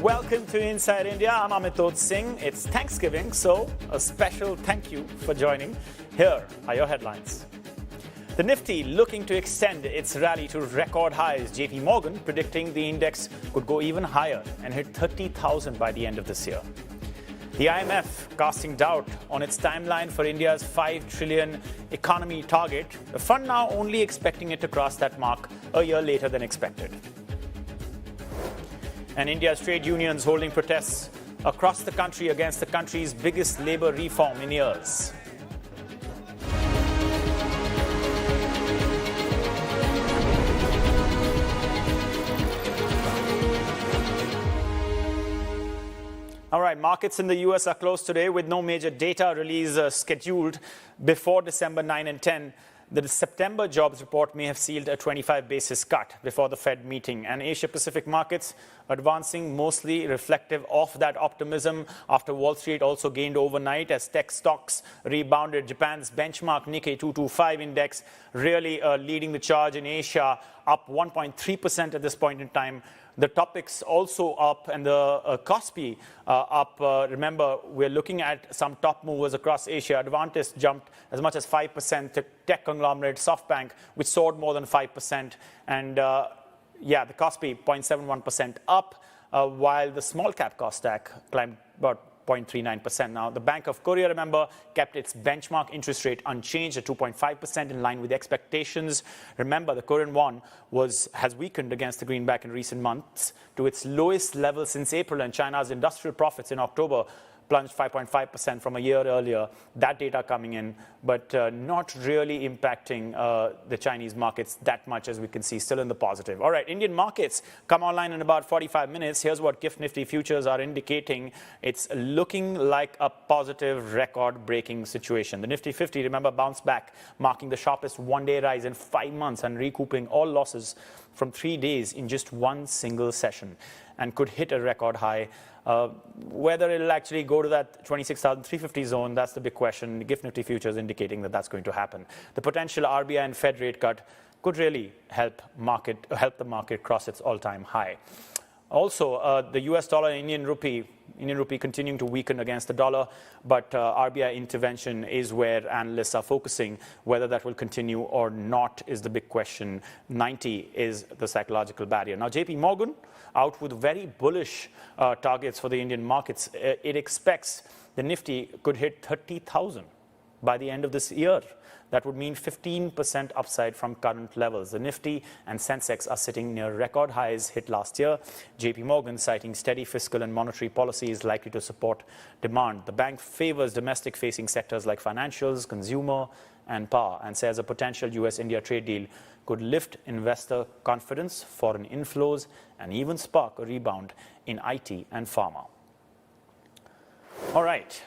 Welcome to Inside India. I'm Amitod Singh. It's Thanksgiving, so a special thank you for joining. Here are your headlines. The Nifty looking to extend its rally to record highs. JP Morgan predicting the index could go even higher and hit 30,000 by the end of this year. The IMF casting doubt on its timeline for India's 5 trillion economy target. The fund now only expecting it to cross that mark a year later than expected. And India's trade unions holding protests across the country against the country's biggest labor reform in years. All right, markets in the US are closed today with no major data release scheduled before December 9 and 10. The September jobs report may have sealed a 25 basis cut before the Fed meeting. And Asia-Pacific markets advancing mostly reflective of that optimism after Wall Street also gained overnight as tech stocks rebounded. Japan's benchmark Nikkei 225 index really leading the charge in Asia, up 1.3% at this point in time. The topics also up and the Kospi up. Remember, we're looking at some top movers across Asia. Advantis jumped as much as 5%. Tech conglomerate SoftBank, which soared more than 5%. And the Kospi 0.71% up, while the small cap Kosdaq climbed about 0.39%. Now, the Bank of Korea, remember, kept its benchmark interest rate unchanged at 2.5% in line with expectations. Remember, the Korean won has weakened against the greenback in recent months to its lowest level since April, and China's industrial profits in October plunged 5.5% from a year earlier. That data coming in, but not really impacting the Chinese markets that much, as we can see, still in the positive. All right, Indian markets come online in about 45 minutes. Here's what GIFT Nifty futures are indicating. It's looking like a positive record-breaking situation. The Nifty 50, remember, bounced back, marking the sharpest one-day rise in 5 months and recouping all losses from 3 days in just one single session, and could hit a record high. Whether it'll actually go to that 26,350 zone, that's the big question. GIFT Nifty futures indicating that that's going to happen. The potential RBI and Fed rate cut could really help the market cross its all-time high. Also, the US dollar and Indian rupee continuing to weaken against the dollar, but RBI intervention is where analysts are focusing. Whether that will continue or not is the big question. 90 is the psychological barrier. Now, JP Morgan out with very bullish targets for the Indian markets. It expects the Nifty could hit 30,000 by the end of this year. That would mean 15% upside from current levels. The Nifty and Sensex are sitting near record highs hit last year. JP Morgan citing steady fiscal and monetary policy is likely to support demand. The bank favors domestic-facing sectors like financials, consumer, and power, and says a potential US-India trade deal could lift investor confidence, foreign inflows, and even spark a rebound in IT and pharma. All right.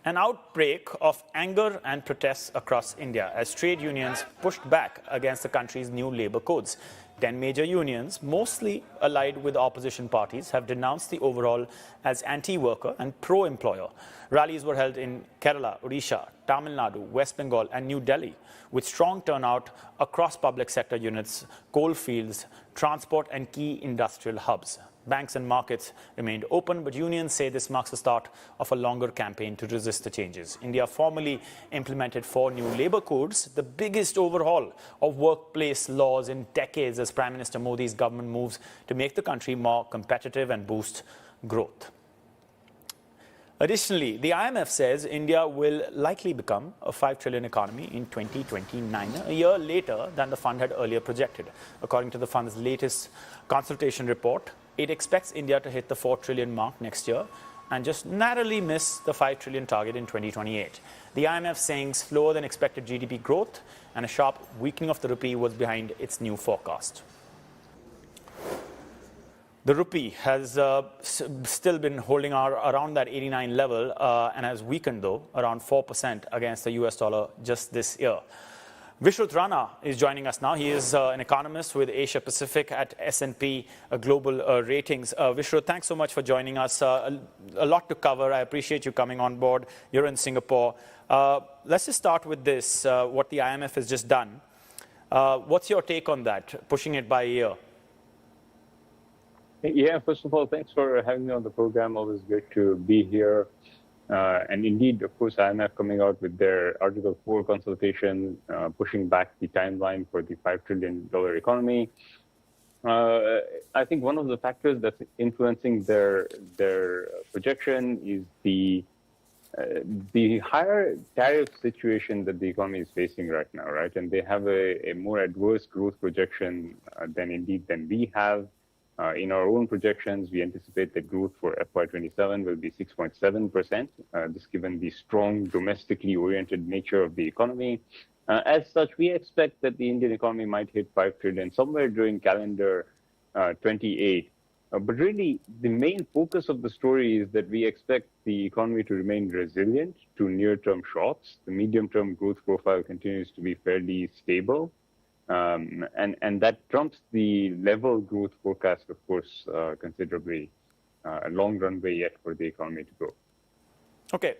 An outbreak of anger and protests across India as trade unions pushed back against the country's new labor codes. 10 major unions, mostly allied with opposition parties, have denounced the overhaul as anti-worker and pro-employer. Rallies were held in Kerala, Odisha, Tamil Nadu, West Bengal, and New Delhi, with strong turnout across public sector units, coal fields, transport, and key industrial hubs. Banks and markets remained open, but unions say this marks the start of a longer campaign to resist the changes. India formally implemented 4 new labor codes, the biggest overhaul of workplace laws in decades as Prime Minister Modi's government moves to make the country more competitive and boost growth. Additionally, the IMF says India will likely become a 5 trillion economy in 2029, a year later than the fund had earlier projected. According to the fund's latest consultation report, it expects India to hit the 4 trillion mark next year and just narrowly miss the 5 trillion target in 2028. The IMF saying slower than expected GDP growth and a sharp weakening of the rupee was behind its new forecast. The rupee has still been holding around that 89 level and has weakened, though, around 4% against the US dollar just this year. Vishruth Rana is joining us now. He is an economist with Asia Pacific at S&P Global Ratings. Vishruth, thanks so much for joining us. A lot to cover. I appreciate you coming on board. You're in Singapore. Let's just start with this, what the IMF has just done. What's your take on that, pushing it by a year? Yeah, first of all, thanks for having me on the program. Always great to be here. And indeed, of course, IMF coming out with their Article 4 consultation, pushing back the timeline for the $5 trillion economy. I think one of the factors that's influencing their projection is the higher tariff situation that the economy is facing right now, right? And they have a more adverse growth projection than we have. In our own projections, we anticipate that growth for FY27 will be 6.7%, this given the strong domestically oriented nature of the economy. As such, we expect that the Indian economy might hit 5 trillion somewhere during calendar 28. But really, the main focus of the story is that we expect the economy to remain resilient to near-term shocks. The medium-term growth profile continues to be fairly stable. And that trumps the level growth forecast, of course, considerably. A long runway yet for the economy to grow. Okay.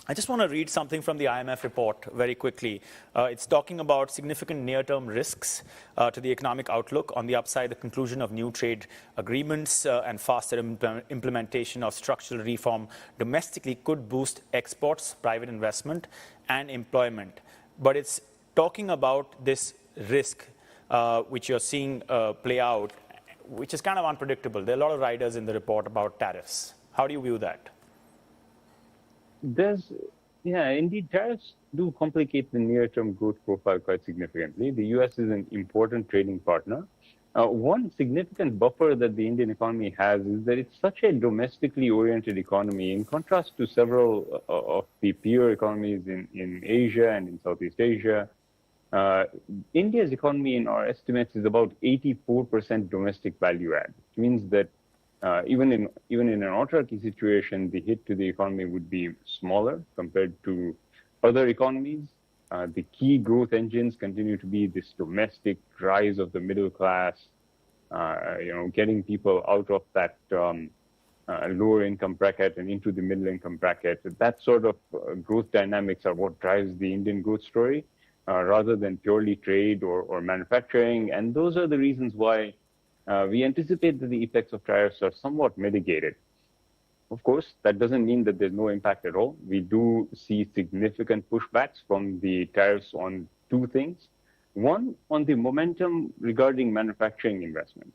I just want to read something from the IMF report very quickly. It's talking about significant near-term risks to the economic outlook. On the upside, the conclusion of new trade agreements and faster implementation of structural reform domestically could boost exports, private investment, and employment. But it's talking about this risk which you're seeing play out, which is kind of unpredictable. There are a lot of riders in the report about tariffs. How do you view that? Indeed, tariffs do complicate the near-term growth profile quite significantly. The U.S. is an important trading partner. One significant buffer that the Indian economy has is that it's such a domestically oriented economy, in contrast to several of the peer economies in Asia and in Southeast Asia. India's economy, in our estimates, is about 84% domestic value add, which means that even in an autarky situation, the hit to the economy would be smaller compared to other economies. The key growth engines continue to be this domestic rise of the middle class, getting people out of that lower income bracket and into the middle income bracket. That sort of growth dynamics are what drives the Indian growth story, rather than purely trade or manufacturing. And those are the reasons why we anticipate that the effects of tariffs are somewhat mitigated. Of course, that doesn't mean that there's no impact at all. We do see significant pushbacks from the tariffs on two things. One, on the momentum regarding manufacturing investment.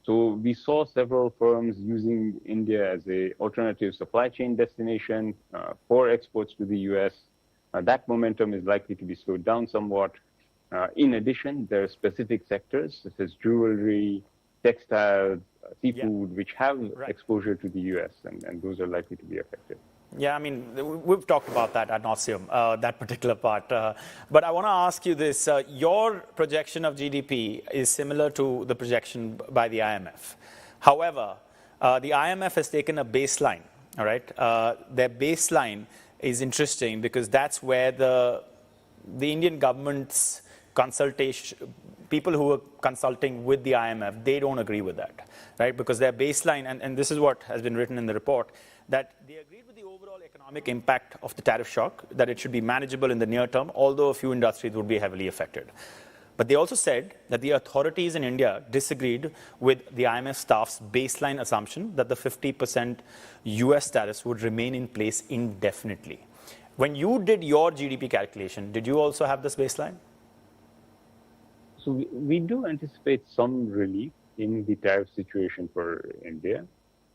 So we saw several firms using India as an alternative supply chain destination for exports to the US. That momentum is likely to be slowed down somewhat. In addition, there are specific sectors such as jewelry, textiles, seafood, which have exposure to the US, and those are likely to be affected. Yeah, I mean, we've talked about that ad nauseum, that particular part. But I want to ask you this. Your projection of GDP is similar to the projection by the IMF. However, the IMF has taken a baseline, all right? Their baseline is interesting because that's where the Indian government's consultation, people who are consulting with the IMF, they don't agree with that, right? Because their baseline, and this is what has been written in the report, that they agreed with the overall economic impact of the tariff shock, that it should be manageable in the near term, although a few industries would be heavily affected. But they also said that the authorities in India disagreed with the IMF staff's baseline assumption that the 50% US tariffs would remain in place indefinitely. When you did your GDP calculation, did you also have this baseline? So we do anticipate some relief in the tariff situation for India.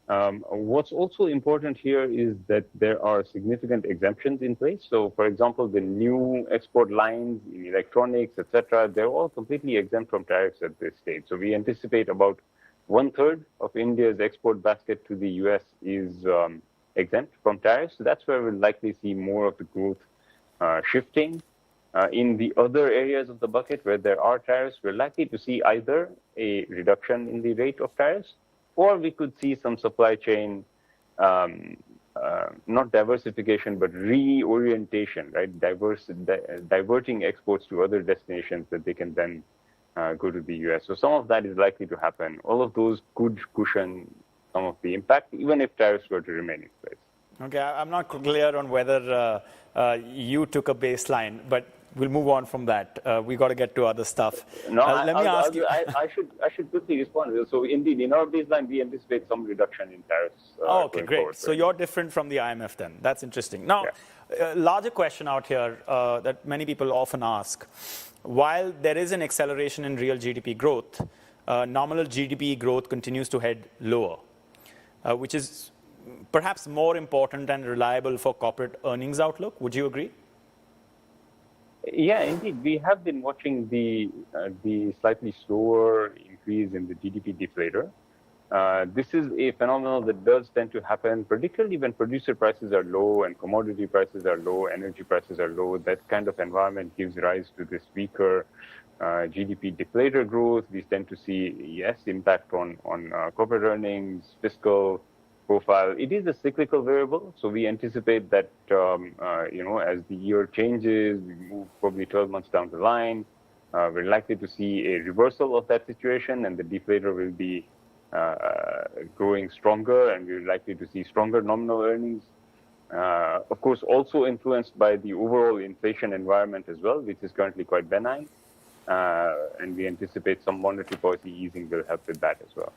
What's also important here is that there are significant exemptions in place. So, for example, the new export lines in electronics, etc., they're all completely exempt from tariffs at this stage. So we anticipate about 1/3 of India's export basket to the US is exempt from tariffs. So that's where we'll likely see more of the growth shifting. In the other areas of the bucket where there are tariffs, we're likely to see either a reduction in the rate of tariffs, or we could see some supply chain, not diversification, but reorientation, right? Diverting exports to other destinations that they can then go to the US. So some of that is likely to happen. All of those could cushion some of the impact, even if tariffs were to remain in place. Okay, I'm not clear on whether you took a baseline, but we'll move on from that. We got to get to other stuff. No, Let me ask you. I should quickly respond. So indeed, in our baseline, we anticipate some reduction in tariffs. Okay, great. Forward, so you're different from the IMF then. That's interesting. Now, larger question out here that many people often ask. While there is an acceleration in real GDP growth, nominal GDP growth continues to head lower, which is perhaps more important and reliable for corporate earnings outlook. Would you agree? Yeah, indeed. We have been watching the slightly slower increase in the GDP deflator. This is a phenomenon that does tend to happen, particularly when producer prices are low and commodity prices are low, energy prices are low. That kind of environment gives rise to this weaker GDP deflator growth. We tend to see, yes, impact on corporate earnings, fiscal profile. It is a cyclical variable, so we anticipate that as the year changes, we move probably 12 months down the line, we're likely to see a reversal of that situation, and the deflator will be growing stronger, and we're likely to see stronger nominal earnings. Of course, also influenced by the overall inflation environment as well, which is currently quite benign, and we anticipate some monetary policy easing will help with that as well.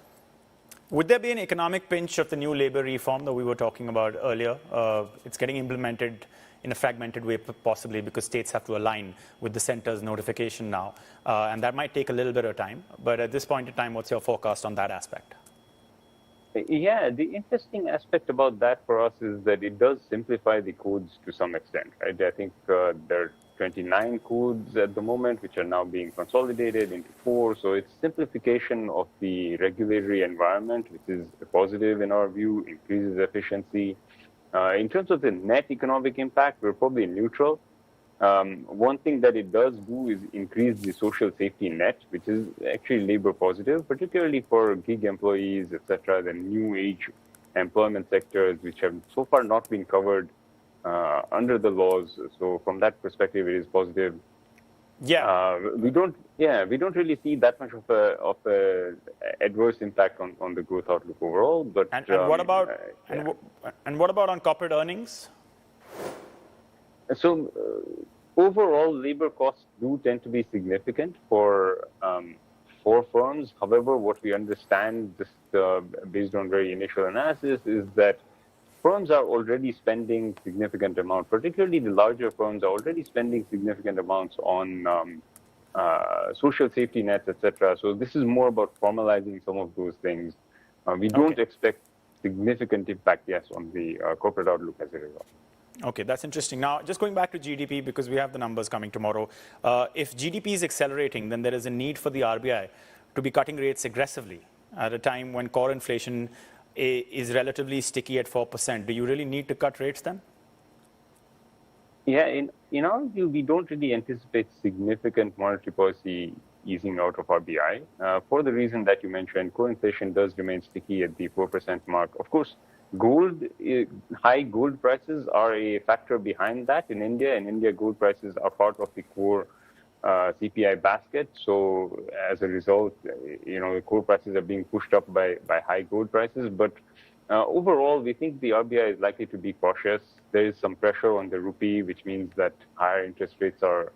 Would there be an economic pinch of the new labor reform that we were talking about earlier? It's getting implemented in a fragmented way, possibly because states have to align with the center's notification now. And that might take a little bit of time. But at this point in time, what's your forecast on that aspect? Yeah, the interesting aspect about that for us is that it does simplify the codes to some extent, right? I think there are 29 codes at the moment, which are now being consolidated into 4. So it's simplification of the regulatory environment, which is a positive in our view, increases efficiency. In terms of the net economic impact, we're probably neutral. One thing that it does do is increase the social safety net, which is actually labor positive, particularly for gig employees, etc., the new age employment sectors, which have so far not been covered under the laws. So from that perspective, it is positive. Yeah. We don't really see that much of a adverse impact on the growth outlook overall. But what about what about on corporate earnings? So overall, labor costs do tend to be significant for firms. However, what we understand, just based on very initial analysis, is that firms are already spending significant amounts, particularly the larger firms are already spending significant amounts on social safety nets, etc. So this is more about formalizing some of those things. We don't expect significant impact, yes, on the corporate outlook as a result. Okay, that's interesting. Now, just going back to GDP, because we have the numbers coming tomorrow. If GDP is accelerating, then there is a need for the RBI to be cutting rates aggressively at a time when core inflation is relatively sticky at 4%. Do you really need to cut rates then? Yeah, in our view, we don't really anticipate significant monetary policy easing out of RBI for the reason that you mentioned. Core inflation does remain sticky at the 4% mark. Of course, high gold prices are a factor behind that in India. In India, gold prices are part of the core CPI basket. So as a result, the core prices are being pushed up by high gold prices. But overall, we think the RBI is likely to be cautious. There is some pressure on the rupee, which means that higher interest rates are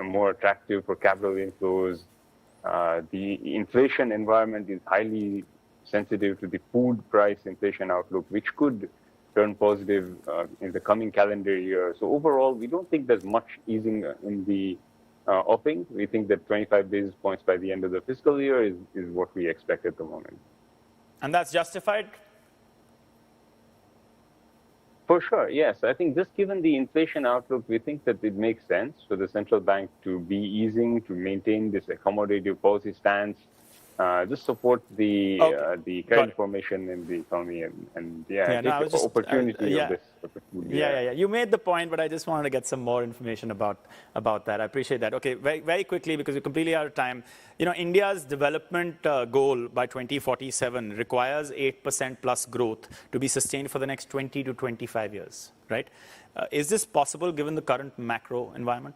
more attractive for capital inflows. The inflation environment is highly sensitive to the food price inflation outlook, which could turn positive in the coming calendar year. So overall, we don't think there's much easing in the upping. We think that 25 basis points by the end of the fiscal year is what we expect at the moment. And that's justified? For sure, yes. I think just given the inflation outlook, we think that it makes sense for the central bank to be easing, to maintain this accommodative policy stance, just support the credit formation in the economy and the opportunity of this. Yeah. You made the point, but I just wanted to get some more information about that. I appreciate that. Okay, very, very quickly, because we're completely out of time. India's development goal by 2047 requires 8% plus growth to be sustained for the next 20 to 25 years, right? Is this possible given the current macro environment?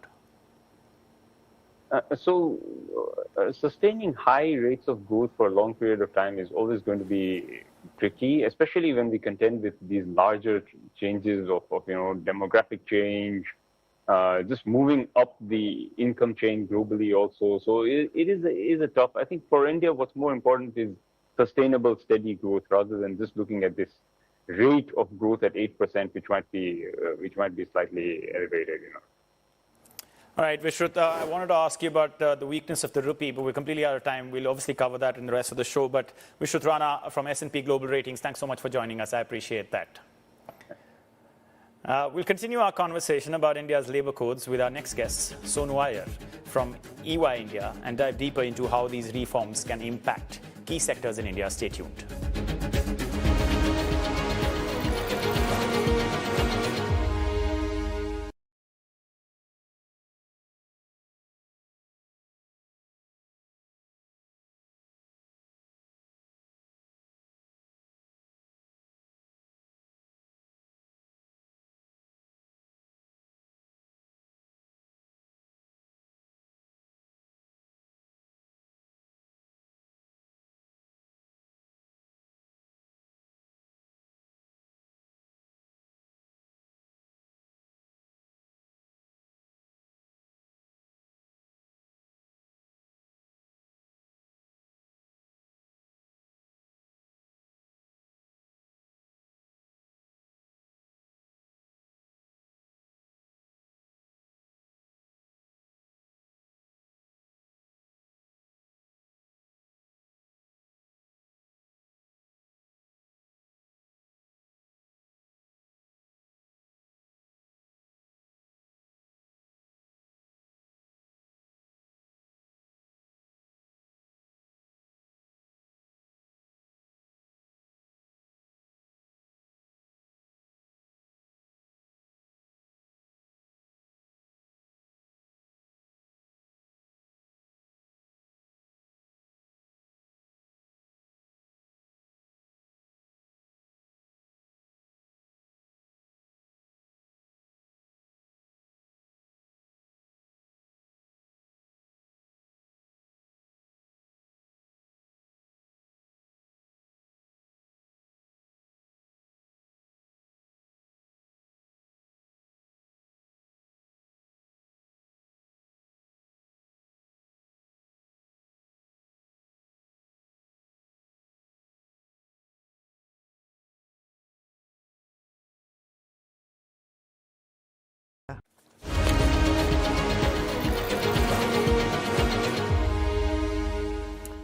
Sustaining high rates of growth for a long period of time is always going to be tricky, especially when we contend with these larger changes of demographic change, just moving up the income chain globally also. So it is a tough. I think for India, what's more important is sustainable, steady growth rather than just looking at this rate of growth at 8%, which might be slightly elevated. All right, Vishruta, I wanted to ask you about the weakness of the rupee, but we're completely out of time. We'll obviously cover that in the rest of the show. But Vishruta Rana from S&P Global Ratings, thanks so much for joining us. I appreciate that. We'll continue our conversation about India's labor codes with our next guest, Sonu Iyer from EY India, and dive deeper into how these reforms can impact key sectors in India. Stay tuned.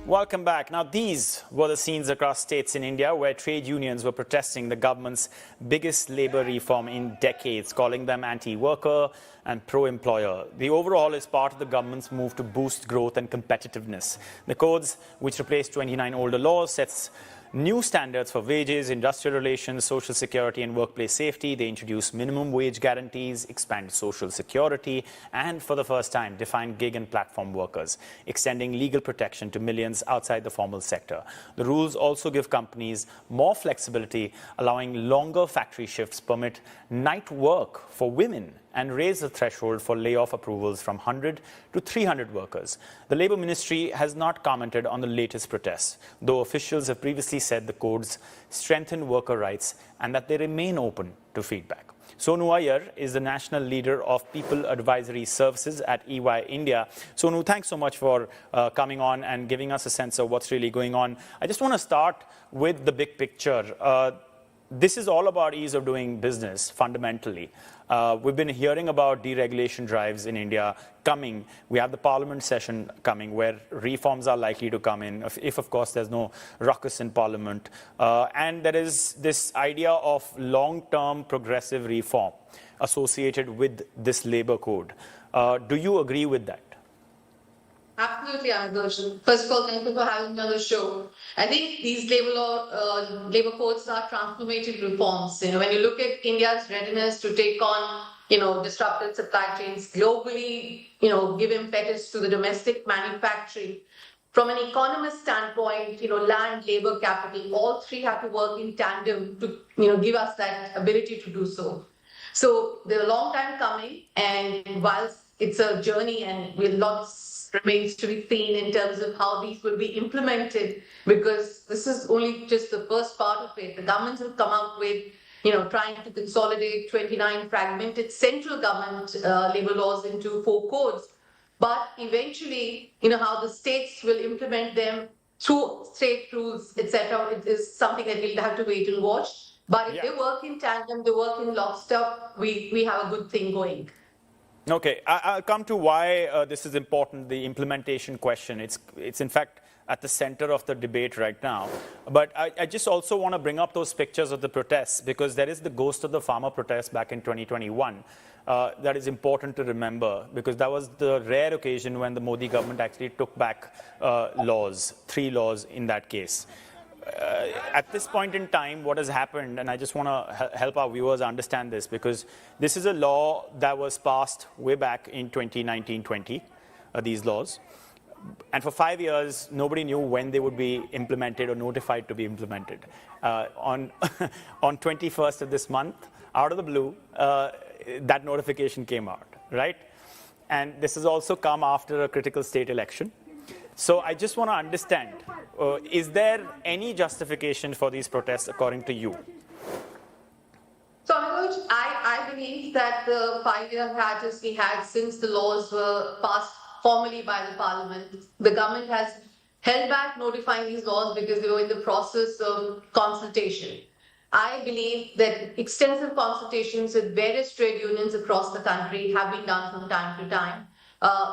Welcome back. Now, these were the scenes across states in India where trade unions were protesting the government's biggest labor reform in decades, calling them anti-worker and pro-employer. The overhaul is part of the government's move to boost growth and competitiveness. The codes, which replace 29 older laws, sets new standards for wages, industrial relations, social security, and workplace safety. They introduce minimum wage guarantees, expand social security, and for the first time, define gig and platform workers, extending legal protection to millions outside the formal sector. The rules also give companies more flexibility, allowing longer factory shifts, permit night work for women, and raise the threshold for layoff approvals from 100 to 300 workers. The Labour Ministry has not commented on the latest protests, though officials have previously said the codes strengthen worker rights and that they remain open to feedback. Sonu Iyer is the national leader of People Advisory Services at EY India. Sonu, thanks so much for coming on and giving us a sense of what's really going on. I just want to start with the big picture. This is all about ease of doing business, fundamentally. We've been hearing about deregulation drives in India coming. We have the parliament session coming where reforms are likely to come in, if of course, there's no ruckus in parliament. And there is this idea of long-term progressive reform associated with this labor code. Do you agree with that? Absolutely, Anuj. First of all, thank you for having me on the show. I think these labor codes are transformative reforms. When you look at India's readiness to take on, disrupted supply chains globally, give impetus to the domestic manufacturing. From an economist standpoint, land, labor, capital, all three have to work in tandem to, give us that ability to do so. So they're a long time coming, and whilst it's a journey and lots remains to be seen in terms of how these will be implemented, because this is only just the first part of it. The governments will come out with trying to consolidate 29 fragmented central government labor laws into 4 codes. But eventually, how the states will implement them through state rules, etc., it is something that we'll have to wait and watch. But if they work in tandem, they work in lockstep, we have a good thing going. Okay, I'll come to why this is important, the implementation question. It's in fact at the center of the debate right now. But I just also want to bring up those pictures of the protests, because there is the ghost of the farmer protest back in 2021. That is important to remember, because that was the rare occasion when the Modi government actually took back laws, 3 laws in that case. At this point in time, what has happened, and I just want to help our viewers understand this, because this is a law that was passed way back in 2019-20, these laws. And for 5 years, nobody knew when they would be implemented or notified to be implemented. On 21st of this month, out of the blue, that notification came out, right? And this has also come after a critical state election. So I just want to understand, is there any justification for these protests according to you? So I believe that the 5-year hiatus we had since the laws were passed formally by the parliament, the government has held back notifying these laws because they were in the process of consultation. I believe that extensive consultations with various trade unions across the country have been done from time to time.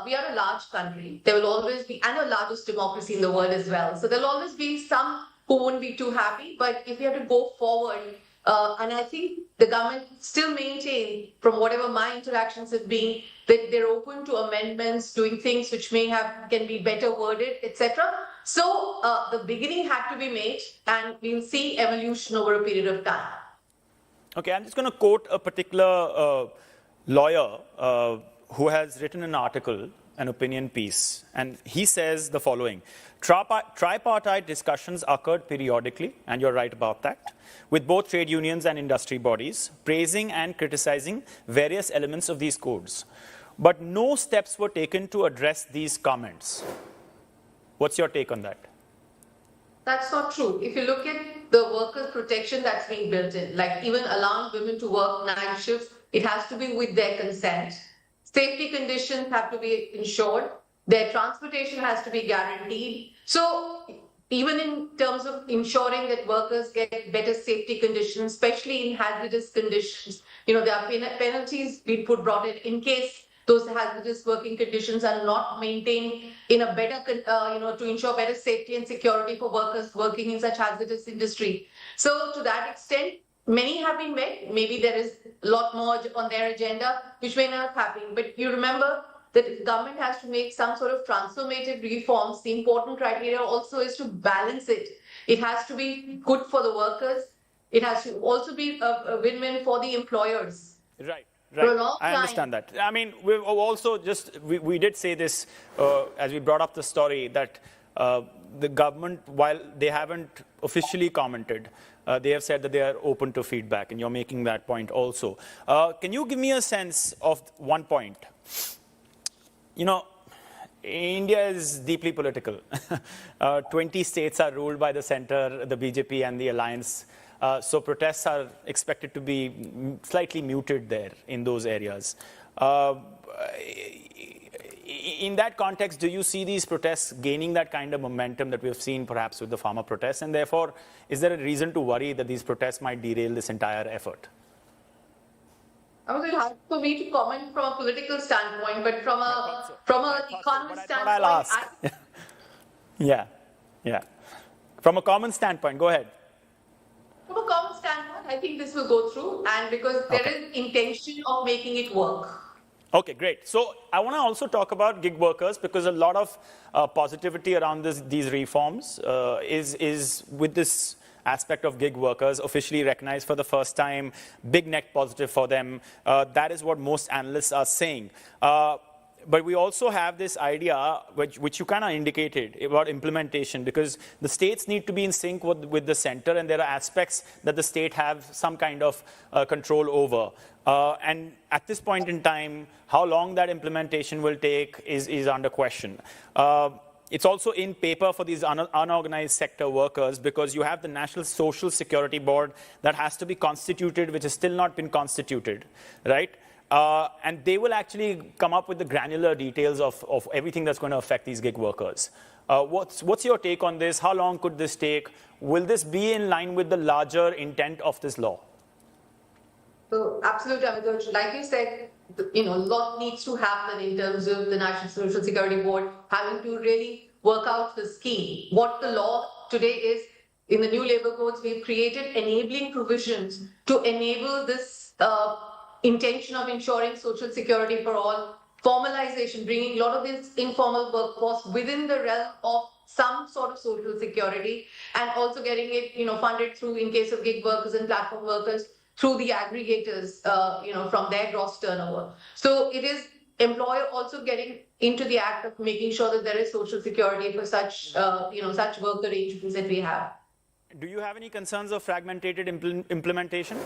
We are a large country. There will always be, and the largest democracy in the world as well. So there'll always be some who won't be too happy, but if we have to go forward, and I think the government still maintain, from whatever my interactions have been, that they're open to amendments, doing things which can be better worded, etc. So the beginning had to be made, and we'll see evolution over a period of time. Okay, I'm just going to quote a particular lawyer who has written an article, an opinion piece, and he says the following: tripartite discussions occurred periodically, and you're right about that, with both trade unions and industry bodies, praising and criticizing various elements of these codes. But no steps were taken to address these comments. What's your take on that? That's not true. If you look at the workers' protection that's being built in, like even allowing women to work night shifts, it has to be with their consent. Safety conditions have to be ensured. Their transportation has to be guaranteed. So even in terms of ensuring that workers get better safety conditions, especially in hazardous conditions, there are penalties being brought in case those hazardous working conditions are not maintained in a better, to ensure better safety and security for workers working in such hazardous industry. So to that extent, many have been met. Maybe there is a lot more on their agenda, which may not happen. But you remember that if government has to make some sort of transformative reforms, the important criteria also is to balance it. It has to be good for the workers. It has to also be a win-win for the employers. Right. Right. I understand that. I mean, we've also we did say this as we brought up the story that the government, while they haven't officially commented, they have said that they are open to feedback, and you're making that point also. Can you give me a sense of one point? India is deeply political. 20 states are ruled by the center, the BJP and the alliance. So protests are expected to be slightly muted there in those areas. In that context, do you see these protests gaining that kind of momentum that we've seen perhaps with the farmer protests? And therefore, is there a reason to worry that these protests might derail this entire effort? I was hard for me to comment from a political standpoint, but from an economic standpoint, Yeah. From a common standpoint, go ahead. From a common standpoint, I think this will go through, and because there is intention of making it work. Okay, great. So I want to also talk about gig workers, because a lot of positivity around these reforms is with this aspect of gig workers officially recognized for the first time, big net positive for them. That is what most analysts are saying. But we also have this idea, which you kind of indicated, about implementation, because the states need to be in sync with the center, and there are aspects that the state have some kind of control over. And at this point in time, how long that implementation will take is under question. it's also in paper for these unorganized sector workers because you have the National Social Security Board that has to be constituted, which has still not been constituted, right? And they will actually come up with the granular details of everything that's going to affect these gig workers. What's your take on this? How long could this take? Will this be in line with the larger intent of this law? So absolutely, Amit. Like you said, a lot needs to happen in terms of the National Social Security Board having to really work out the scheme. What the law today is, in the new labor codes, we've created enabling provisions to enable this intention of ensuring social security for all, formalization, bringing a lot of this informal workforce within the realm of some sort of social security, and also getting it, funded through, in case of gig workers and platform workers, through the aggregators, from their gross turnover. So it is employer also getting into the act of making sure that there is social security for such, such work arrangements that we have. Do you have any concerns of fragmented implementation?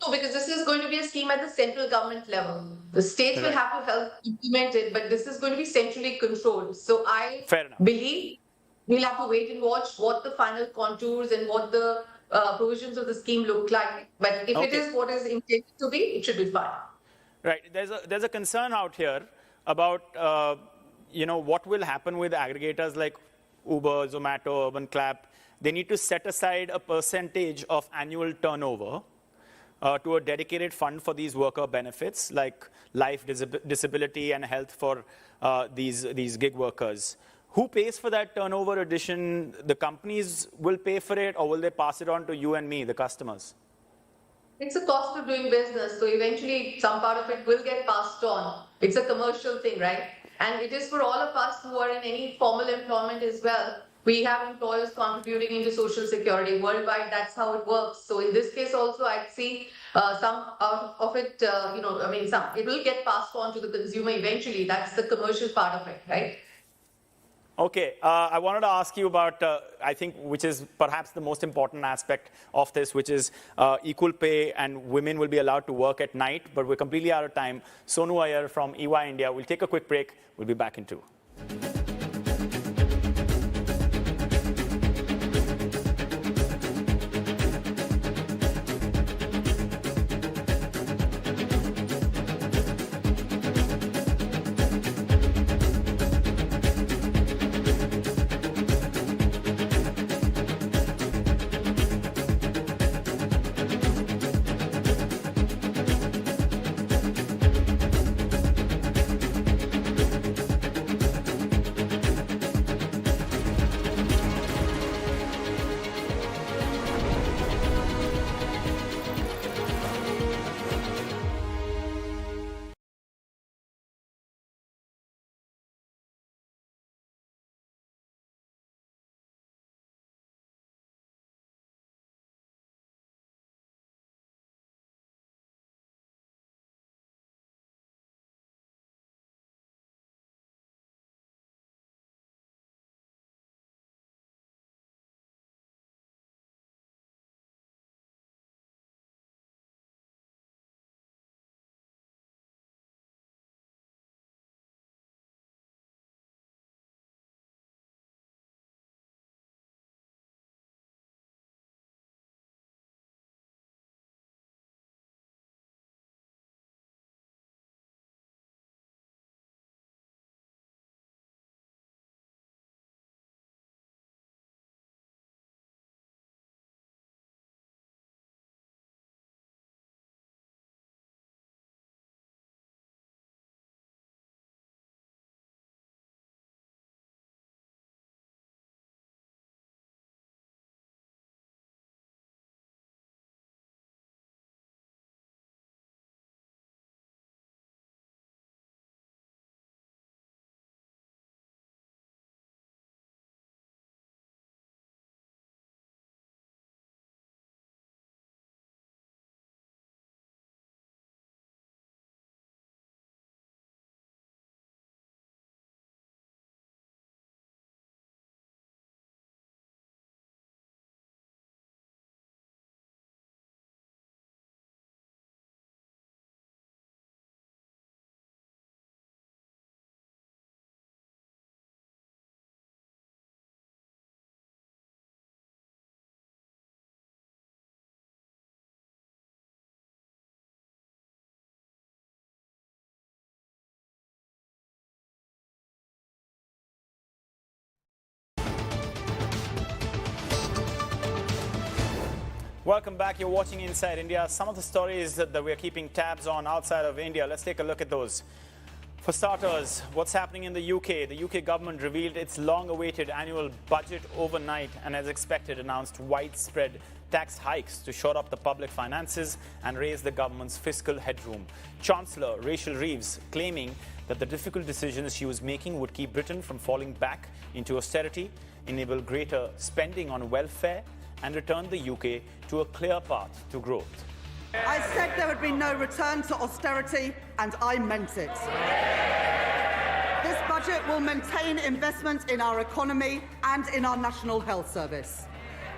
No, because this is going to be a scheme at the central government level. The states will have to help implement it, but this is going to be centrally controlled. So I believe we'll have to wait and watch what the final contours and what the provisions of the scheme look like. But if it is what is intended to be, it should be fine. Right. There's a concern out here about what will happen with aggregators like Uber, Zomato, Urban Clap. They need to set aside a percentage of annual turnover to a dedicated fund for these worker benefits, like life, disability, and health for these gig workers. Who pays for that turnover addition? The companies will pay for it, or will they pass it on to you and me, the customers? It's a cost of doing business, so eventually some part of it will get passed on. It's a commercial thing, right? And it is for all of us who are in any formal employment as well. We have employers contributing into social security worldwide. That's how it works. So in this case also, I'd see some of it, it will get passed on to the consumer eventually. That's the commercial part of it, right? Okay, I wanted to ask you about, I think, which is perhaps the most important aspect of this, which is equal pay, and women will be allowed to work at night, but we're completely out of time. Sonu Iyer from EY India. We'll take a quick break. We'll be back in 2. Welcome back. You're watching Inside India. Some of the stories that we're keeping tabs on outside of India. Let's take a look at those. For starters, what's happening in the UK? The UK government revealed its long-awaited annual budget overnight and, as expected, announced widespread tax hikes to shore up the public finances and raise the government's fiscal headroom. Chancellor Rachel Reeves claiming that the difficult decisions she was making would keep Britain from falling back into austerity, enable greater spending on welfare, and return the UK to a clear path to growth. I said there would be no return to austerity, and I meant it. This budget will maintain investment in our economy and in our National Health Service.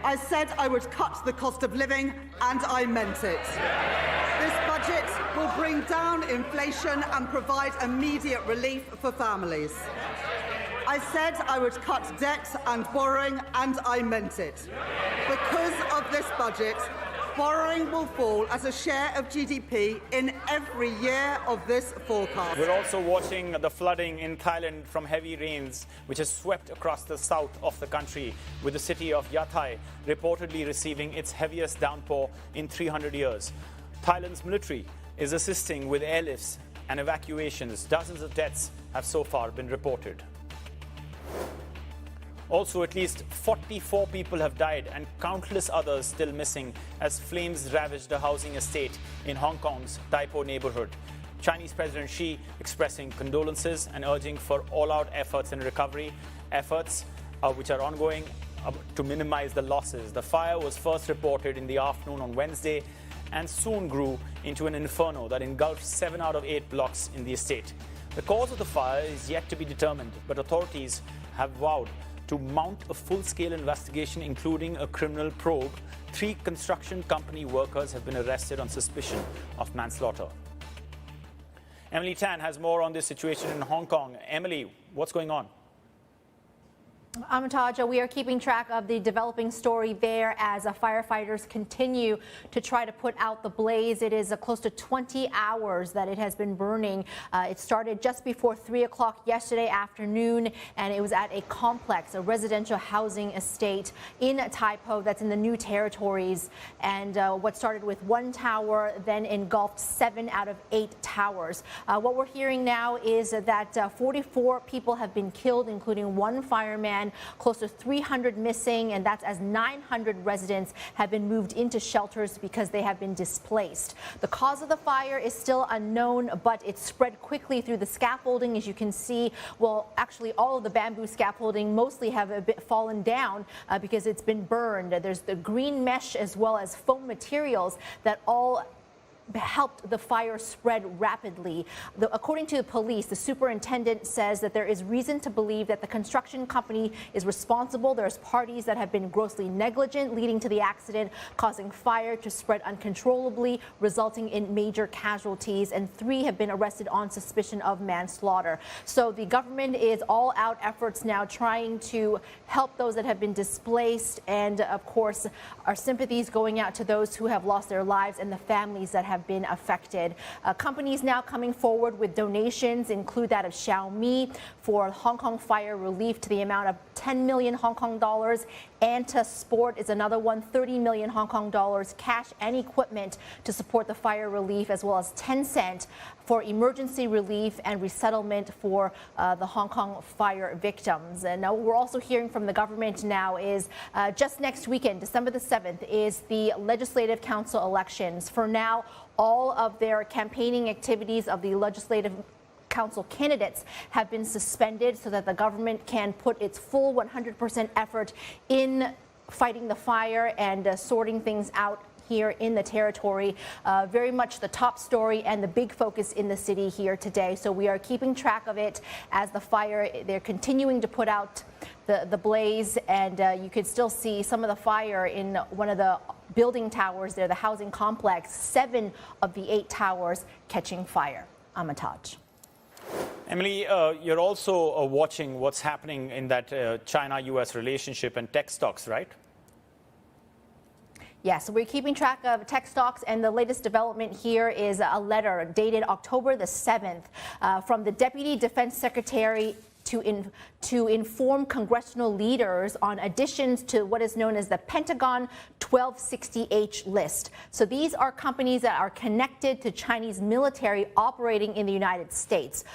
I said I would cut the cost of living, and I meant it. This budget will bring down inflation and provide immediate relief for families. I said I would cut debt and borrowing, and I meant it. Because of this budget, borrowing will fall as a share of GDP in every year of this forecast. We're also watching the flooding in Thailand from heavy rains, which has swept across the south of the country, with the city of Yathai reportedly receiving its heaviest downpour in 300 years. Thailand's military is assisting with airlifts and evacuations. Dozens of deaths have so far been reported. Also, at least 44 people have died and countless others still missing as flames ravaged a housing estate in Hong Kong's Tai Po neighborhood. Chinese President Xi expressing condolences and urging for all-out efforts in recovery efforts, which are ongoing to minimize the losses. The fire was first reported in the afternoon on Wednesday and soon grew into an inferno that engulfed 7 out of 8 blocks in the estate. The cause of the fire is yet to be determined, but authorities have vowed to mount a full-scale investigation, including a criminal probe. 3 construction company workers have been arrested on suspicion of manslaughter. Emily Tan has more on this situation in Hong Kong. Emily, what's going on? Amitabh, we are keeping track of the developing story there as firefighters continue to try to put out the blaze. It is close to 20 hours that it has been burning. It started just before 3 o'clock yesterday afternoon, and it was at a complex, a residential housing estate in Tai Po that's in the New Territories. And what started with 1 tower then engulfed 7 out of 8 towers. What we're hearing now is that 44 people have been killed, including 1 fireman. Close to 300 missing, and that's as 900 residents have been moved into shelters because they have been displaced. The cause of the fire is still unknown, but it spread quickly through the scaffolding. As you can see, well, actually all of the bamboo scaffolding mostly have a bit fallen down because it's been burned. There's the green mesh as well as foam materials that all helped the fire spread rapidly. According to the police, the superintendent says that there is reason to believe that the construction company is responsible. There's parties that have been grossly negligent, leading to the accident, causing fire to spread uncontrollably, resulting in major casualties, and 3 have been arrested on suspicion of manslaughter. So the government is all out efforts now trying to help those that have been displaced, and of course our sympathies going out to those who have lost their lives and the families that have been affected. Companies now coming forward with donations include that of Xiaomi for Hong Kong fire relief to the amount of 10 million Hong Kong dollars. Anta Sport is another one, 30 million Hong Kong dollars cash and equipment to support the fire relief, as well as Tencent for emergency relief and resettlement for the Hong Kong fire victims. And now we're also hearing from the government now is just next weekend, December the 7th, is the Legislative Council elections. For now, all of their campaigning activities of the Legislative Council candidates have been suspended so that the government can put its full 100% effort in fighting the fire and sorting things out here in the territory. Very much the top story and the big focus in the city here today. So we are keeping track of it as the fire, they're continuing to put out the blaze, and you could still see some of the fire in one of the building towers there, the housing complex, 7 of the 8 towers catching fire. Amitabh. Emily, you're also watching what's happening in that China-US relationship and tech stocks, right? Yes, we're keeping track of tech stocks, and the latest development here is a letter dated October the 7th from the Deputy Defense Secretary to inform congressional leaders on additions to what is known as the Pentagon 1260H list. So these are companies that are connected to Chinese military operating in the United States.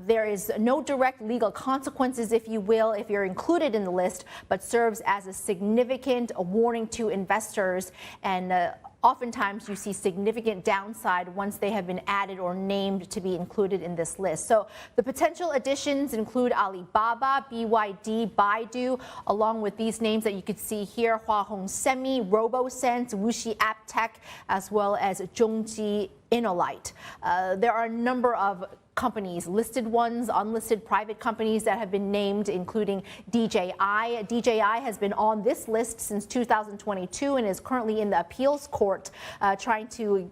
There is no direct legal consequences, if you will, if you're included in the list, but serves as a significant warning to investors, and oftentimes you see significant downside once they have been added or named to be included in this list. So the potential additions include Alibaba, BYD, Baidu, along with these names that you could see here: Hua Hong Semi, RoboSense, Wuxi AppTech, as well as Zhongji Innolite. There are a number of companies, listed ones, unlisted private companies that have been named, including DJI. DJI has been on this list since 2022 and is currently in the appeals court trying to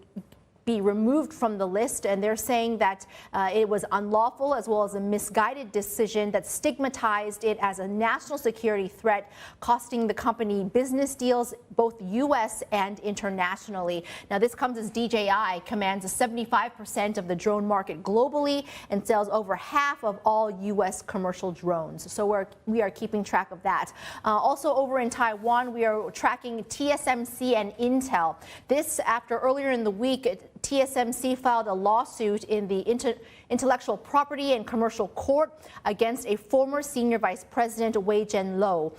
be removed from the list, and they're saying that it was unlawful as well as a misguided decision that stigmatized it as a national security threat, costing the company business deals both U.S. and internationally. Now, this comes as DJI commands 75% of the drone market globally and sells over half of all U.S. commercial drones. So we are keeping track of that. Also over in Taiwan, we are tracking TSMC and Intel. This after earlier in the week, TSMC filed a lawsuit in the Intellectual Property and Commercial Court against a former senior vice president, Wei Zhenlo.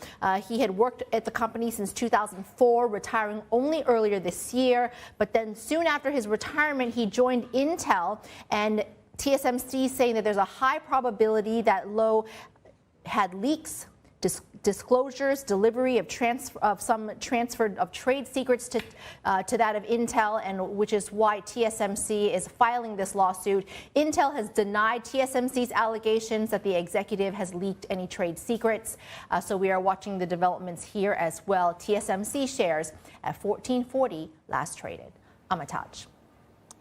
He had worked at the company since 2004, retiring only earlier this year. But then soon after his retirement, he joined Intel, and TSMC saying that there's a high probability that Lo had leaks, disclosures, delivery of some transfer of trade secrets to that of Intel, and which is why TSMC is filing this lawsuit. Intel has denied TSMC's allegations that the executive has leaked any trade secrets. So we are watching the developments here as well. TSMC shares at 1440 last traded. Amitaj.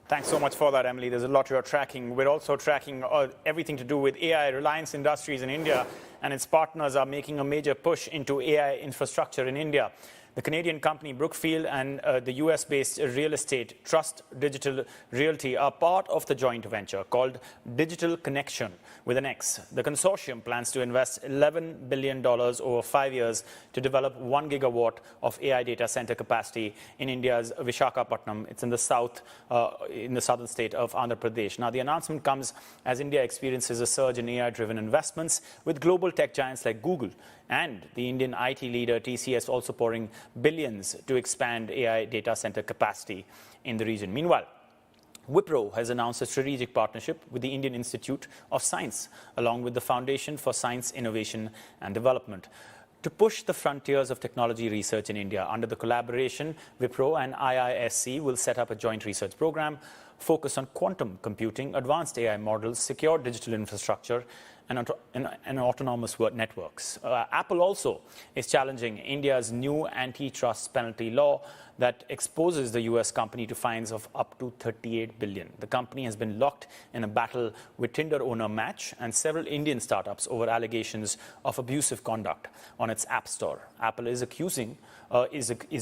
Thanks so much for that, Emily. There's a lot you're tracking. We're also tracking everything to do with AI. Reliance Industries in India and its partners are making a major push into AI infrastructure in India. The Canadian company Brookfield and the US-based real estate trust Digital Realty are part of the joint venture called Digital Connection with an X. The consortium plans to invest $11 billion over 5 years to develop 1 gigawatt of AI data center capacity in India's Visakhapatnam. It's in the southern state of Andhra Pradesh. Now, the announcement comes as India experiences a surge in AI-driven investments, with global tech giants like Google and the Indian IT leader TCS also pouring billions to expand AI data center capacity in the region. Meanwhile, Wipro has announced a strategic partnership with the Indian Institute of Science, along with the Foundation for Science, Innovation and Development, to push the frontiers of technology research in India. Under the collaboration, Wipro and IISc will set up a joint research program focused on quantum computing, advanced AI models, secure digital infrastructure, and autonomous networks. Apple also is challenging India's new antitrust penalty law that exposes the US company to fines of up to $38 billion. The company has been locked in a battle with Tinder owner Match and several Indian startups over allegations of abusive conduct on its app store. Apple is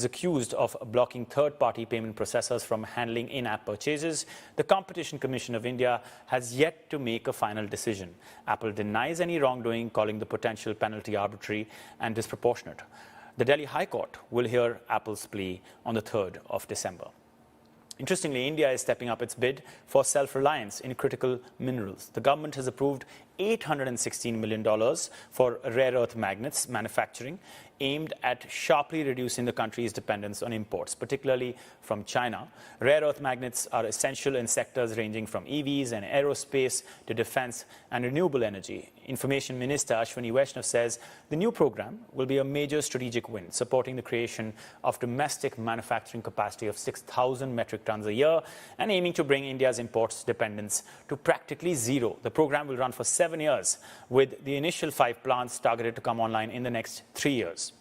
accused of blocking third-party payment processors from handling in-app purchases. The Competition Commission of India has yet to make a final decision. Apple denies any wrongdoing, calling the potential penalty arbitrary and disproportionate. The Delhi High Court will hear Apple's plea on the 3rd of December. Interestingly, India is stepping up its bid for self-reliance in critical minerals. The government has approved $816 million for rare earth magnets manufacturing, aimed at sharply reducing the country's dependence on imports, particularly from China. Rare earth magnets are essential in sectors ranging from EVs and aerospace to defense and renewable energy. Information Minister Ashwini Vaishnav says the new program will be a major strategic win, supporting the creation of domestic manufacturing capacity of 6,000 metric tons a year and aiming to bring India's imports dependence to practically zero. The program will run for 7 years, with the initial 5 plants targeted to come online in the next 3 years.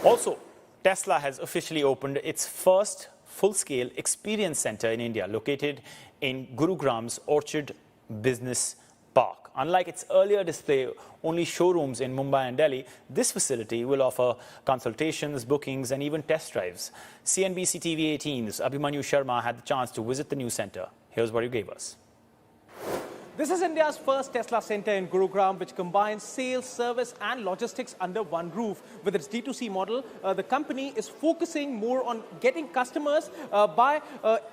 Also, Tesla has officially opened its first full-scale experience center in India, located in Gurugram's Orchard Business Park. Unlike its earlier display-only showrooms in Mumbai and Delhi, this facility will offer consultations, bookings, and even test drives. CNBC TV 18's Abhimanyu Sharma had the chance to visit the new center. Here's what he gave us. This is India's first Tesla center in Gurugram, which combines sales, service and logistics under one roof. With its D2C model, the company is focusing more on getting customers by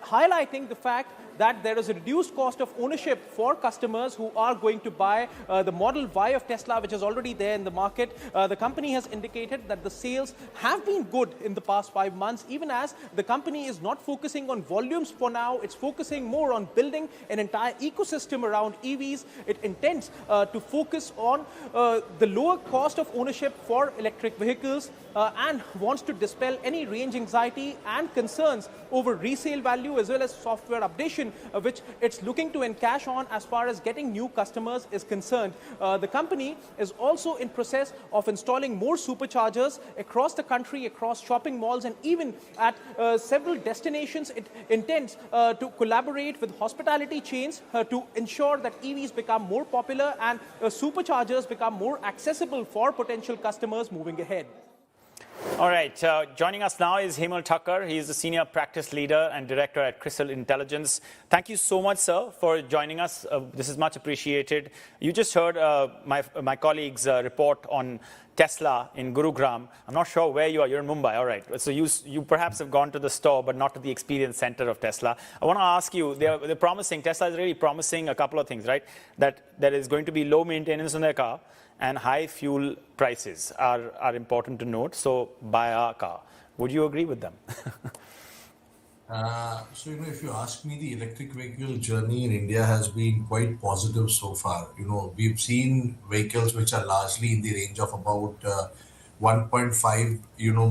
highlighting the fact that there is a reduced cost of ownership for customers who are going to buy the Model Y of Tesla, which is already there in the market. The company has indicated that the sales have been good in the past 5 months, even as the company is not focusing on volumes for now. It's focusing more on building an entire ecosystem around EVs. It intends to focus on the lower cost of ownership for electric vehicles and wants to dispel any range anxiety and concerns over resale value as well as software updation, which it's looking to encash on as far as getting new customers is concerned. The company is also in process of installing more superchargers across the country, across shopping malls, and even at several destinations. It intends to collaborate with hospitality chains to ensure that EVs become more popular and superchargers become more accessible for potential customers moving ahead. All right, joining us now is Hemal Thakkar. He is the Senior Practice Leader and Director at CRISIL Intelligence. Thank you so much, sir, for joining us. This is much appreciated. You just heard my colleague's report on Tesla in Gurugram. I'm not sure where you are. You're in Mumbai. All right. So you perhaps have gone to the store, but not to the experience center of Tesla. I want to ask you, they're promising, Tesla is really promising a couple of things, right? That there is going to be low maintenance on their car, and high fuel prices are important to note. So buy our car. Would you agree with them? So, if you ask me, the electric vehicle journey in India has been quite positive so far. We've seen vehicles which are largely in the range of about 1.5,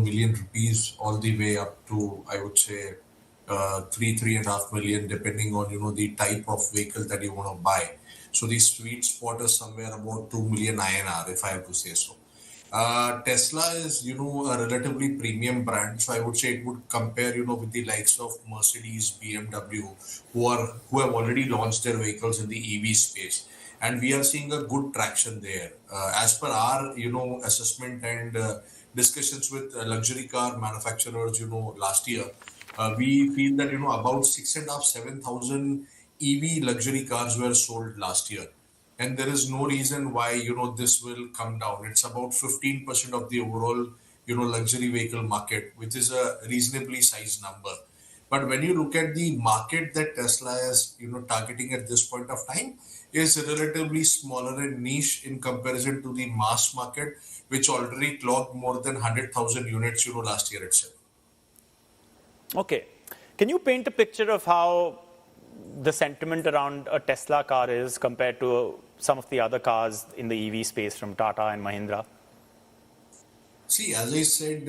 million rupees all the way up to, I would say, 3.5 million, depending on, the type of vehicle that you want to buy. So the sweet spot is somewhere about 2 million INR, if I have to say so. Tesla is, a relatively premium brand. So I would say it would compare, with the likes of Mercedes, BMW, who have already launched their vehicles in the EV space. And we are seeing a good traction there. As per our, assessment and discussions with luxury car manufacturers, last year, we feel that, about 6,500-7,000 EV luxury cars were sold last year. And there is no reason why, this will come down. It's about 15% of the overall, luxury vehicle market, which is a reasonably sized number. But when you look at the market that Tesla is, targeting at this point of time, is relatively smaller and niche in comparison to the mass market, which already clocked more than 100,000 units, last year itself. Okay. Can you paint a picture of how the sentiment around a Tesla car is compared to some of the other cars in the EV space from Tata and Mahindra? See, as I said,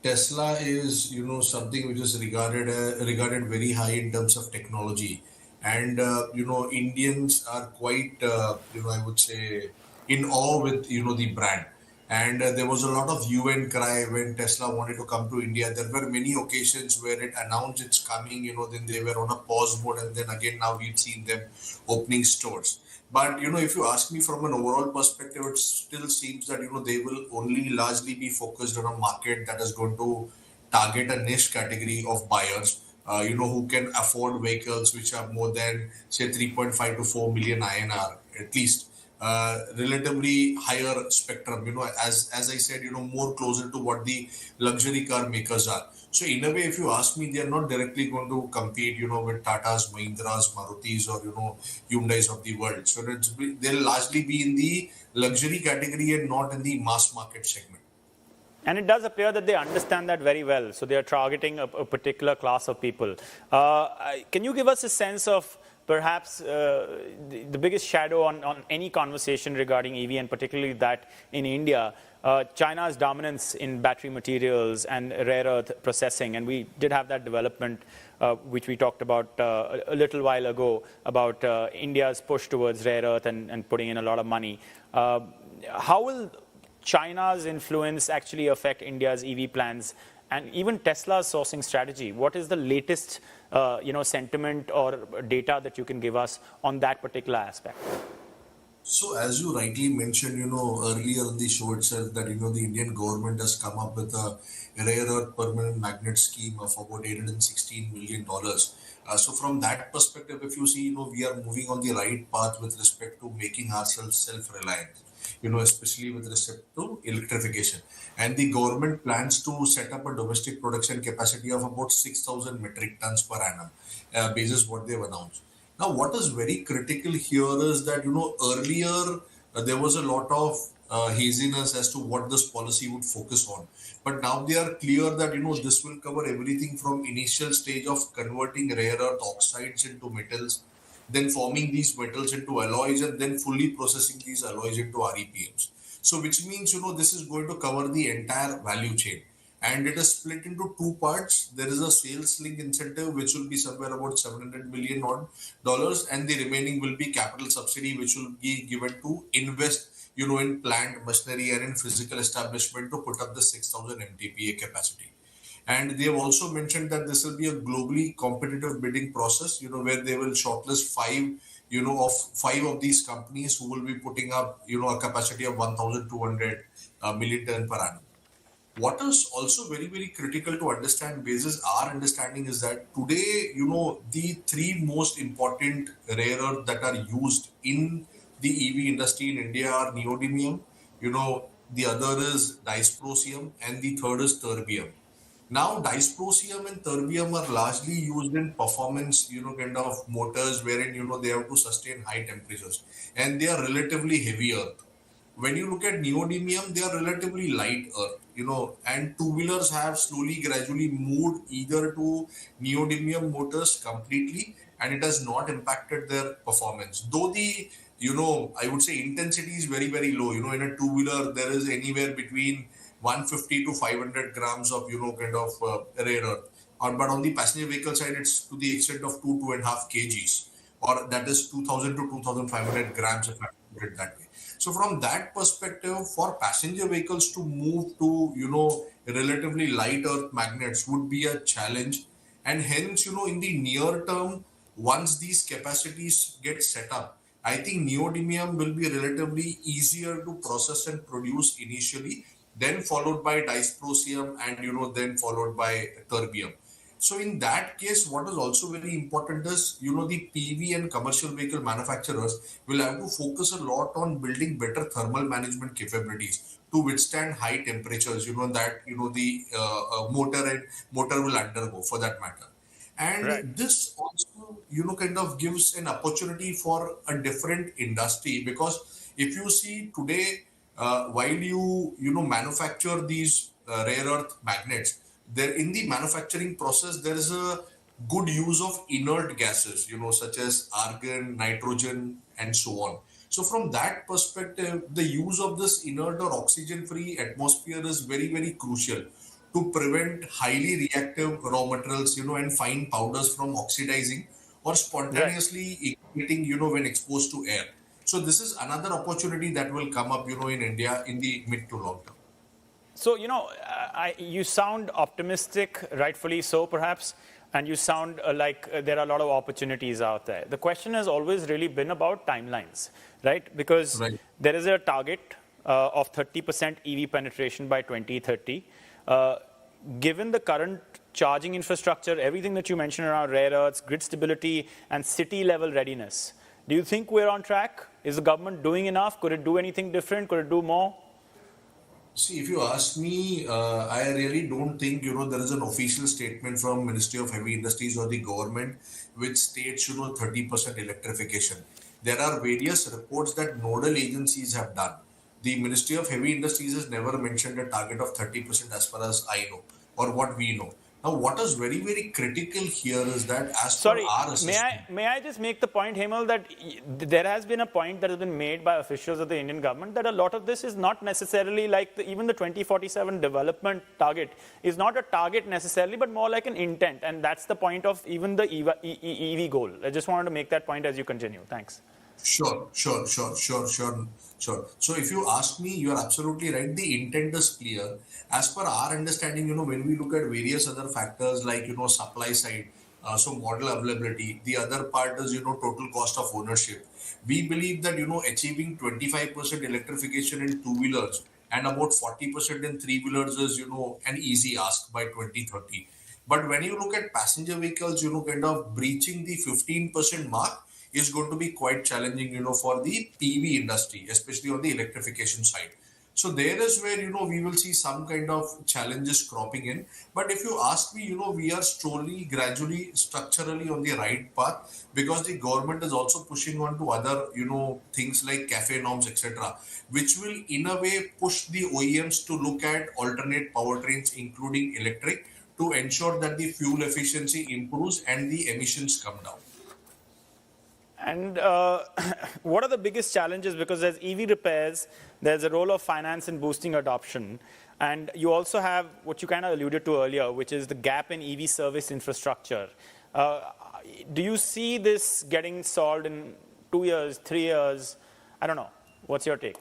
Tesla is, something which is regarded very high in terms of technology. And, Indians are quite, I would say, in awe with, the brand. And there was a lot of hue and cry when Tesla wanted to come to India. There were many occasions where it announced it's coming, then they were on a pause mode. And then again, now we've seen them opening stores. But, if you ask me from an overall perspective, it still seems that, they will only largely be focused on a market that is going to target a niche category of buyers, who can afford vehicles which are more than, say, 3.5 to 4 million INR at least. Relatively higher spectrum, as I said, more closer to what the luxury car makers are. So in a way, if you ask me, they are not directly going to compete, with Tatas, Mahindras, Marutis, or, Hyundais of the world. So they'll largely be in the luxury category and not in the mass market segment. And it does appear that they understand that very well. So they are targeting a particular class of people. Can you give us a sense of perhaps the biggest shadow on any conversation regarding EV, and particularly that in India, China's dominance in battery materials and rare earth processing? And we did have that development, which we talked about a little while ago, about India's push towards rare earth and putting in a lot of money. How will China's influence actually affect India's EV plans and even Tesla's sourcing strategy? What is the latest sentiment or data that you can give us on that particular aspect? So So as you rightly mentioned, earlier in the show itself that, the Indian government has come up with a rare earth permanent magnet scheme of about $816 million. So from that perspective, if you see, we are moving on the right path with respect to making ourselves self-reliant, especially with respect to electrification. And the government plans to set up a domestic production capacity of about 6,000 metric tons per annum, basis what they've announced. Now, what is very critical here is that, earlier there was a lot of haziness as to what this policy would focus on. But now they are clear that, this will cover everything from initial stage of converting rare earth oxides into metals, then forming these metals into alloys, and then fully processing these alloys into REPMs. So, which means, this is going to cover the entire value chain. And it is split into two parts. There is a sales link incentive, which will be somewhere about $700 million odd dollars, and the remaining will be capital subsidy, which will be given to invest, in plant machinery and in physical establishment to put up the 6,000 MTPA capacity. And they have also mentioned that this will be a globally competitive bidding process, where they will shortlist five of these companies who will be putting up, a capacity of 1,200 million ton per annum. What is also very, very critical to understand, basis our understanding, is that today, the three most important rare earth that are used in the EV industry in India are neodymium, the other is dysprosium, and the third is terbium. Now, dysprosium and terbium are largely used in performance, kind of motors wherein, they have to sustain high temperatures, and they are relatively heavy earth. When you look at neodymium, they are relatively light earth, and two-wheelers have slowly, gradually moved either to neodymium motors completely, and it has not impacted their performance. Though the, I would say intensity is very, very low. In a two-wheeler, there is anywhere between 150 to 500 grams of, kind of rare earth. But on the passenger vehicle side, it's to the extent of 2.5 kgs, or that is 2,000 to 2,500 grams if I put it that way. So from that perspective, for passenger vehicles to move to, relatively light earth magnets would be a challenge. And hence, in the near term, once these capacities get set up, I think neodymium will be relatively easier to process and produce initially, then followed by dysprosium, and, then followed by terbium. So in that case, what is also very important is, the PV and commercial vehicle manufacturers will have to focus a lot on building better thermal management capabilities to withstand high temperatures, that, the motor will undergo, for that matter. And Right. this also, kind of gives an opportunity for a different industry, because if you see today, while you manufacture these rare earth magnets, there in the manufacturing process, there is a good use of inert gases, such as argon, nitrogen, and so on. So from that perspective, the use of this inert or oxygen-free atmosphere is very, very crucial to prevent highly reactive raw materials, and fine powders from oxidizing or Right. spontaneously igniting, when exposed to air. So this is another opportunity that will come up, in India in the mid to long term. So, you sound optimistic, rightfully so, perhaps, and you sound like there are a lot of opportunities out there. The question has always really been about timelines, right? Because Right. there is a target of 30% EV penetration by 2030. Given the current charging infrastructure, everything that you mentioned around rare earths, grid stability, and city-level readiness, do you think we're on track? Is the government doing enough? Could it do anything different? Could it do more? See, if you ask me, I really don't think, there is an official statement from Ministry of Heavy Industries or the government which states, 30% electrification. There are various reports that nodal agencies have done. The Ministry of Heavy Industries has never mentioned a target of 30% as far as I know, or what we know. Now, what is very, very critical here is that as per Sorry, our may assessment, I just make the point, Hemal, that there has been a point that has been made by officials of the Indian government that a lot of this is not necessarily like even the 2047 development target is not a target necessarily, but more like an intent. And that's the point of even the EV goal. I just wanted to make that point as you continue. Thanks. Sure. So if you ask me, you are absolutely right. The intent is clear. As per our understanding, when we look at various other factors like, supply side, So model availability. The other part is, total cost of ownership. We believe that, achieving 25% electrification in two-wheelers and about 40% in three-wheelers is, an easy ask by 2030. But when you look at passenger vehicles, kind of breaching the 15% mark is going to be quite challenging, for the PV industry, especially on the electrification side. So there is where, we will see some kind of challenges cropping in. But if you ask me, we are slowly, gradually, structurally on the right path, because the government is also pushing on to other, things like CAFE norms, etc., which will in a way push the OEMs to look at alternate powertrains, including electric, to ensure that the fuel efficiency improves and the emissions come down. And what are the biggest challenges? Because there's EV repairs, there's a role of finance in boosting adoption, and you also have what you kind of alluded to earlier, which is the gap in EV service infrastructure. Do you see this getting solved in 2 years, 3 years? I don't know. What's your take?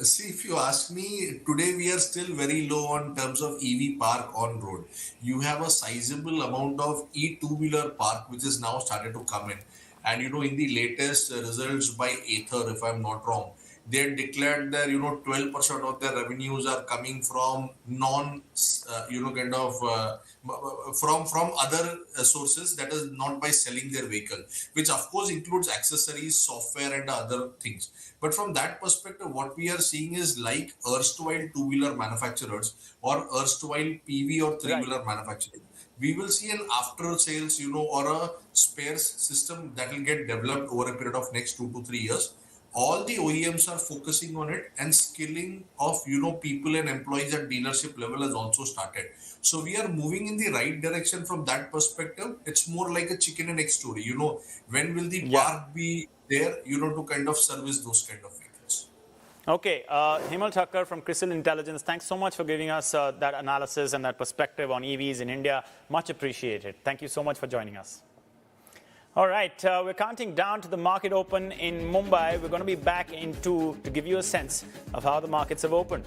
See, if you ask me, today we are still very low on terms of EV park on road. You have a sizable amount of e-two-wheeler park which is now started to come in. And in the latest results by Ather, if I'm not wrong, they had declared that 12% of their revenues are coming from from other sources, that is not by selling their vehicle, which of course includes accessories, software, and other things. But from that perspective, what we are seeing is like erstwhile two-wheeler manufacturers or erstwhile PV or three-wheeler manufacturers, we will see an after sales, or a spares system that will get developed over a period of next 2 to 3 years. All the OEMs are focusing on it, and skilling of, people and employees at dealership level has also started. So we are moving in the right direction from that perspective. It's more like a chicken and egg story. When will the park be there, to kind of service those kind of vehicles? Okay, Himal Thakkar from Crystal Intelligence, thanks so much for giving us that analysis and that perspective on EVs in India. Much appreciated. Thank you so much for joining us. All right, we're counting down to the market open in Mumbai. We're going to be back in 2 to give you a sense of how the markets have opened.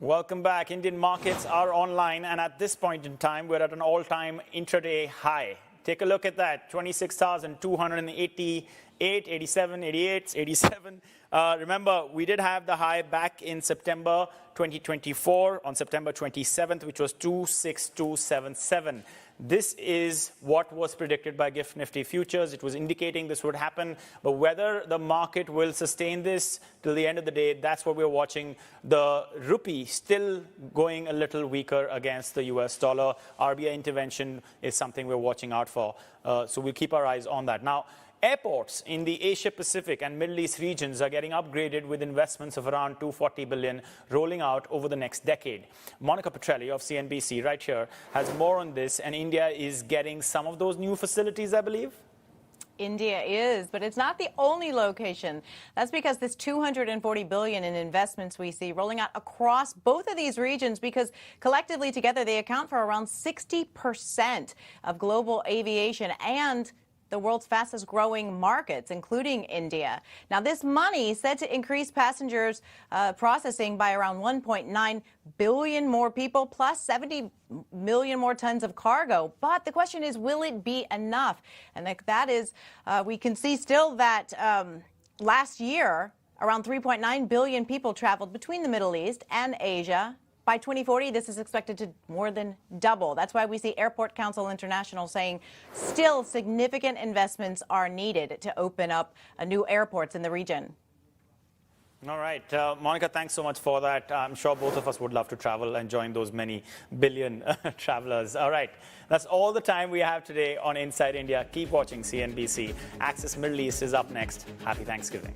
Welcome back. Indian markets are online, and at this point in time, we're at an all-time intraday high. Take a look at that, 26,288, 87, 88, 87. Remember, we did have the high back in September 2024 on September 27th, which was 26277. This is what was predicted by GIFT Nifty Futures. It was indicating this would happen, but whether the market will sustain this till the end of the day, that's what we're watching. The rupee still going a little weaker against the US dollar. RBI intervention is something we're watching out for. So we'll keep our eyes on that. Now, airports in the Asia Pacific and Middle East regions are getting upgraded with investments of around $240 billion rolling out over the next decade. Monica Petrelli of CNBC right here has more on this, and India is getting some of those new facilities, I believe. India is, but it's not the only location. That's because this $240 billion in investments we see rolling out across both of these regions, because collectively together they account for around 60% of global aviation and the world's fastest growing markets, including India. Now, this money is said to increase passengers processing by around 1.9 billion more people, plus 70 million more tons of cargo. But the question is, will it be enough? And that is, we can see still that last year, around 3.9 billion people traveled between the Middle East and Asia. By 2040, this is expected to more than double. That's why we see Airport Council International saying still significant investments are needed to open up new airports in the region. All right. Monica, thanks so much for that. I'm sure both of us would love to travel and join those many billion travelers. All right. That's all the time we have today on Inside India. Keep watching CNBC. Access Middle East is up next. Happy Thanksgiving.